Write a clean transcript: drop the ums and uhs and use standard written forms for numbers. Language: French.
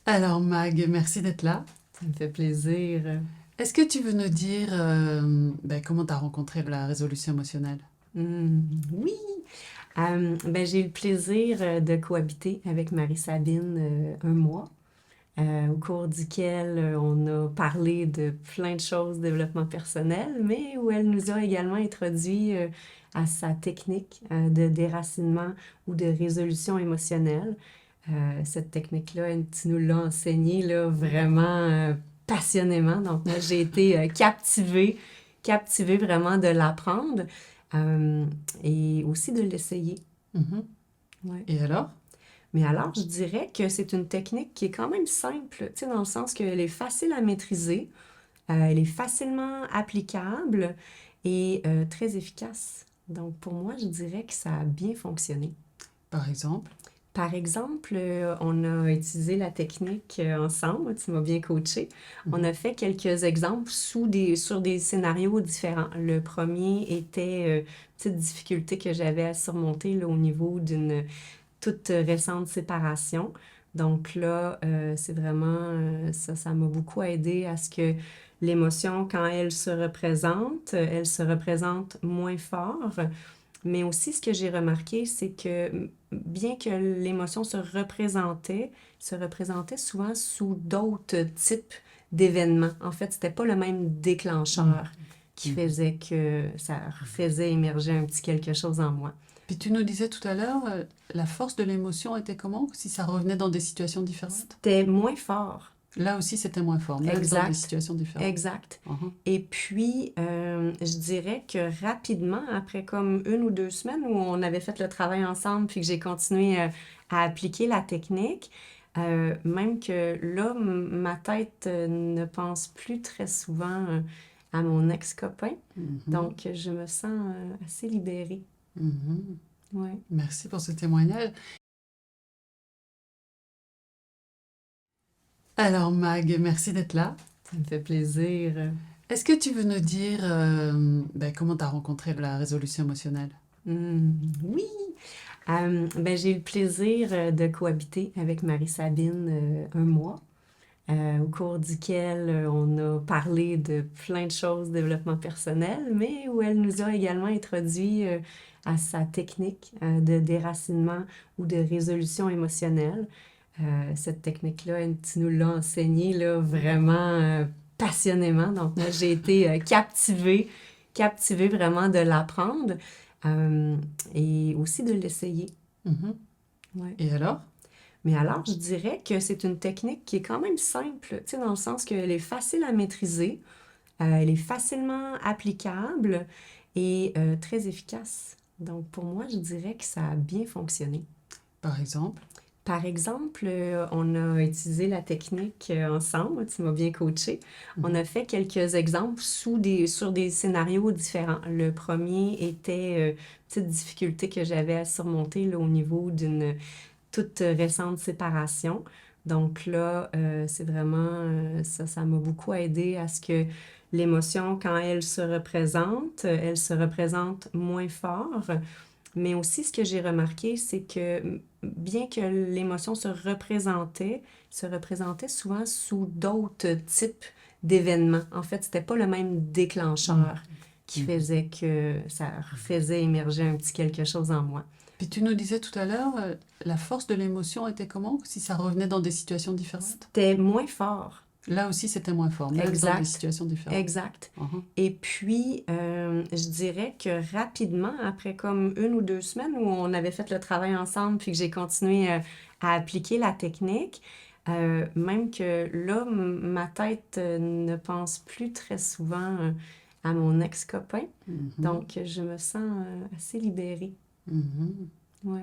Alors Mag, merci d'être là. Ça me fait plaisir. Est-ce que tu veux nous dire comment tu as rencontré la résolution émotionnelle? Oui, j'ai eu le plaisir de cohabiter avec Marie-Sabine un mois, au cours duquel on a parlé de plein de choses, développement personnel, mais où elle nous a également introduit à sa technique de déracinement ou de résolution émotionnelle. Cette technique-là, tu nous l'as enseignée là, vraiment passionnément. Donc, moi, j'ai été captivée vraiment de l'apprendre euh, et aussi de l'essayer. Mhm. Ouais. Et alors? Mais alors, je dirais que c'est une technique qui est quand même simple, tu sais, dans le sens qu'elle est facile à maîtriser, elle est facilement applicable et très efficace. Donc, pour moi, je dirais que ça a bien fonctionné. Par exemple? Par exemple, on a utilisé la technique ensemble, tu m'as bien coaché. On Mhm. a fait quelques exemples sur des scénarios différents. Le premier était une petite difficulté que j'avais à surmonter là, au niveau d'une toute récente séparation. Donc là, c'est vraiment, ça m'a beaucoup aidé à ce que l'émotion, quand elle se représente moins fort. Mais aussi, ce que j'ai remarqué, c'est que bien que l'émotion se représentait souvent sous d'autres types d'événements. En fait, c'était pas le même déclencheur qui Mhm. faisait que ça faisait émerger un petit quelque chose en moi. Puis tu nous disais tout à l'heure, la force de l'émotion était comment si ça revenait dans des situations différentes? C'était moins fort. Là aussi, c'était moins fort, même dans des Exact. situations différentes. Exact. Mhm. Et puis, je dirais que rapidement, après comme 1 ou 2 semaines où on avait fait le travail ensemble, puis que j'ai continué à appliquer la technique, même que là, ma tête ne pense plus très souvent à mon ex-copain. Mhm. Donc, je me sens assez libérée. Mhm. Ouais. Merci pour ce témoignage. Alors Mag, merci d'être là. Ça me fait plaisir. Est-ce que tu veux nous dire comment tu as rencontré la résolution émotionnelle? Oui, j'ai eu le plaisir de cohabiter avec Marie-Sabine un mois, au cours duquel on a parlé de plein de choses, développement personnel, mais où elle nous a également introduit à sa technique de déracinement ou de résolution émotionnelle. Cette technique-là, tu nous l'as enseignée là, vraiment passionnément. Donc, moi, j'ai été captivée vraiment de l'apprendre euh, et aussi de l'essayer. Mhm. Ouais. Et alors? Mais alors, je dirais que c'est une technique qui est quand même simple, tu sais, dans le sens qu'elle est facile à maîtriser, elle est facilement applicable et très efficace. Donc, pour moi, je dirais que ça a bien fonctionné. Par exemple? Par exemple, on a utilisé la technique ensemble, tu m'as bien coaché. On Mhm. a fait quelques exemples sur des scénarios différents. Le premier était une petite difficulté que j'avais à surmonter là, au niveau d'une toute récente séparation. Donc là, c'est vraiment, ça m'a beaucoup aidé à ce que l'émotion, quand elle se représente moins fort. Mais aussi, ce que j'ai remarqué, c'est que bien que l'émotion se représentait souvent sous d'autres types d'événements. En fait, c'était pas le même Mhm. déclencheur qui Mhm. faisait que ça faisait émerger un petit quelque chose en moi. Puis tu nous disais tout à l'heure, la force de l'émotion était comment si ça revenait dans des situations différentes? C'était moins fort. Là aussi, c'était moins fort, même dans des Exact. situations différentes. Exact. Mhm. Et puis, je dirais que rapidement, après comme 1 ou 2 semaines où on avait fait le travail ensemble, puis que j'ai continué à appliquer la technique, même que là, ma tête ne pense plus très souvent à mon ex-copain. Mhm. Donc, je me sens assez libérée. Mhm. Ouais.